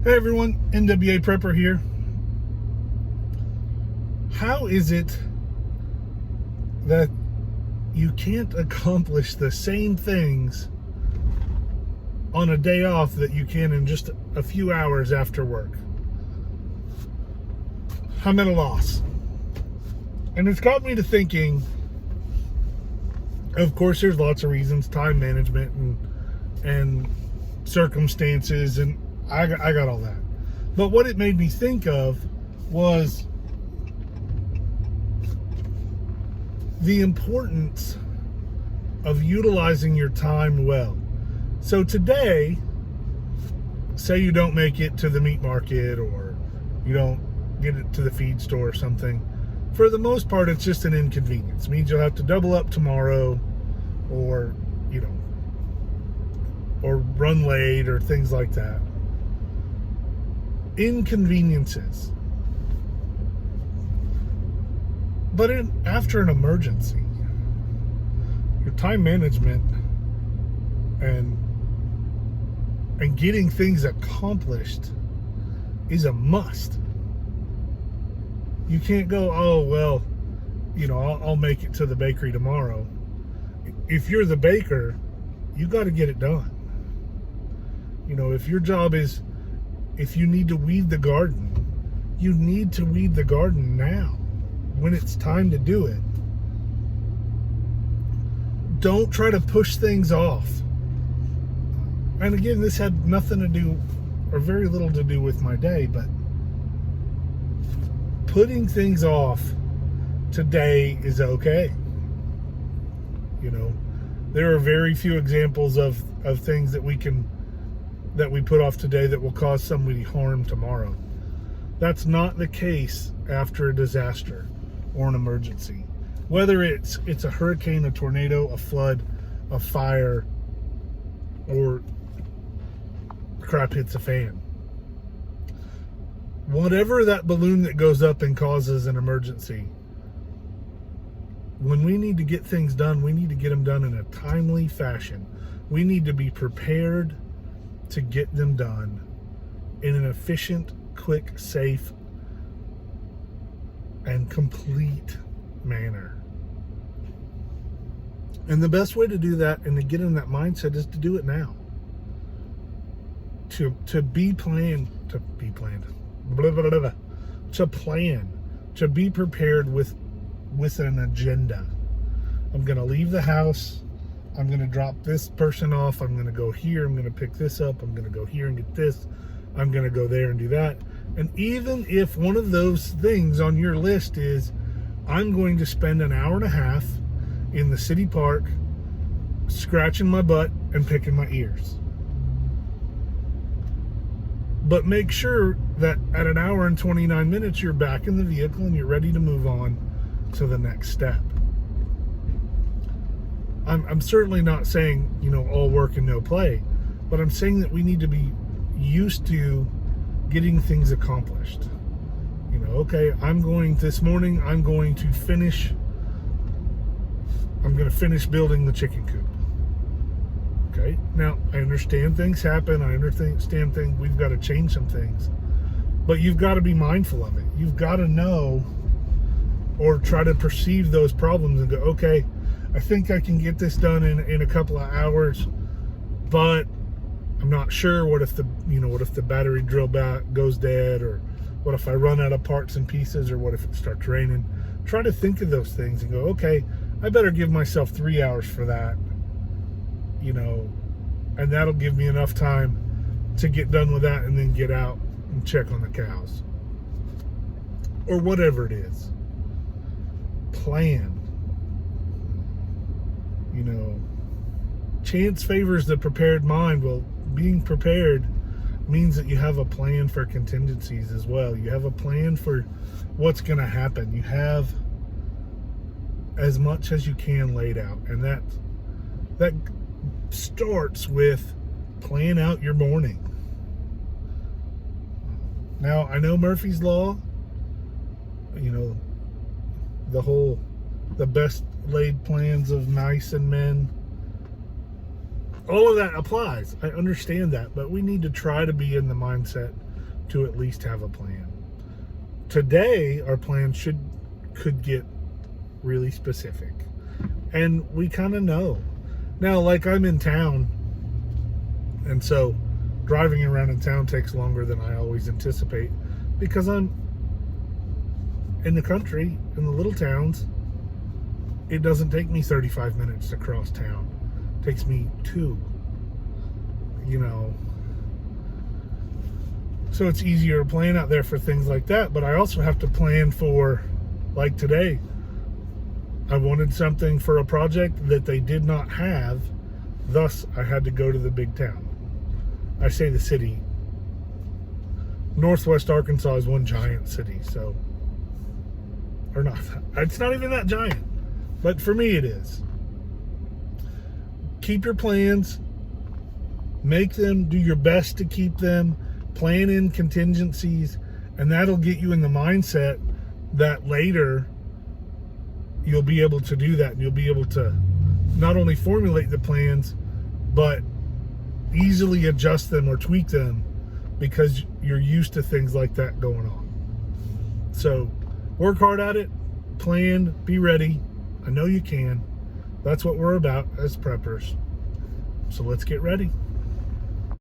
Hey everyone, NWA Prepper here. How is it that you can't accomplish the same things on a day off that you can in just a few hours after work? I'm at a loss. And it's got me to thinking, of course, there's lots of reasons, time management and circumstances, and I got all that. But what it made me think of was the importance of utilizing your time well. So today, say you don't make it to the meat market or you don't get it to the feed store or something. For the most part, it's just an inconvenience. It means you'll have to double up tomorrow or, or run late or things like that. Inconveniences. But after an emergency, your time management and getting things accomplished is a must. You can't go, oh, well, I'll make it to the bakery tomorrow. If you're the baker, you got to get it done. If your job is, if you need to weed the garden, you need to weed the garden now, when it's time to do it. Don't try to push things off. And again, this had nothing to do, or very little to do with my day, but putting things off today is okay. There are very few examples of things that we put off today that will cause somebody harm tomorrow. That's not the case after a disaster or an emergency. Whether it's a hurricane, a tornado, a flood, a fire, or crap hits a fan. Whatever that balloon that goes up and causes an emergency, when we need to get things done, we need to get them done in a timely fashion. We need to be prepared to get them done in an efficient, quick, safe, and complete manner. And the best way to do that and to get in that mindset is to do it now. To plan, to be prepared with an agenda. I'm going to leave the house. I'm going to drop this person off. I'm going to go here. I'm going to pick this up. I'm going to go here and get this. I'm going to go there and do that. And even if one of those things on your list is, I'm going to spend an hour and a half in the city park scratching my butt and picking my ears. But make sure that at an hour and 29 minutes, you're back in the vehicle and you're ready to move on to the next step. I'm certainly not saying, all work and no play, but I'm saying that we need to be used to getting things accomplished. Okay, this morning, I'm going to finish building the chicken coop. Okay, now I understand things happen. I understand we've got to change some things, but you've got to be mindful of it. You've got to know or try to perceive those problems and go, okay, I think I can get this done in a couple of hours, but I'm not sure. What if the battery drill back goes dead, or what if I run out of parts and pieces, or what if it starts raining? Try to think of those things and go, okay, I better give myself 3 hours for that, and that'll give me enough time to get done with that and then get out and check on the cows. Or whatever it is. Plan. Chance favors the prepared mind. Well, being prepared means that you have a plan for contingencies as well. You have a plan for what's going to happen. You have as much as you can laid out. And that starts with plan out your morning. Now, I know Murphy's Law, the best laid plans of mice and men. All of that applies. I understand that, but we need to try to be in the mindset to at least have a plan. Today, our plan could get really specific. And we kind of know. Now, like, I'm in town, and so driving around in town takes longer than I always anticipate because I'm in the country, in the little towns. It doesn't take me 35 minutes to cross town. It takes me 2, So it's easier to plan out there for things like that. But I also have to plan for, like today, I wanted something for a project that they did not have. Thus, I had to go to the big town. I say the city. Northwest Arkansas is one giant city, so, or not. It's not even that giant, but for me it is. Keep your plans. Make them, do your best to keep them. Plan in contingencies, and that'll get you in the mindset that later you'll be able to do that, and you'll be able to not only formulate the plans, but easily adjust them or tweak them because you're used to things like that going on. So work hard at it, plan, be ready. I know you can. That's what we're about as preppers. So let's get ready.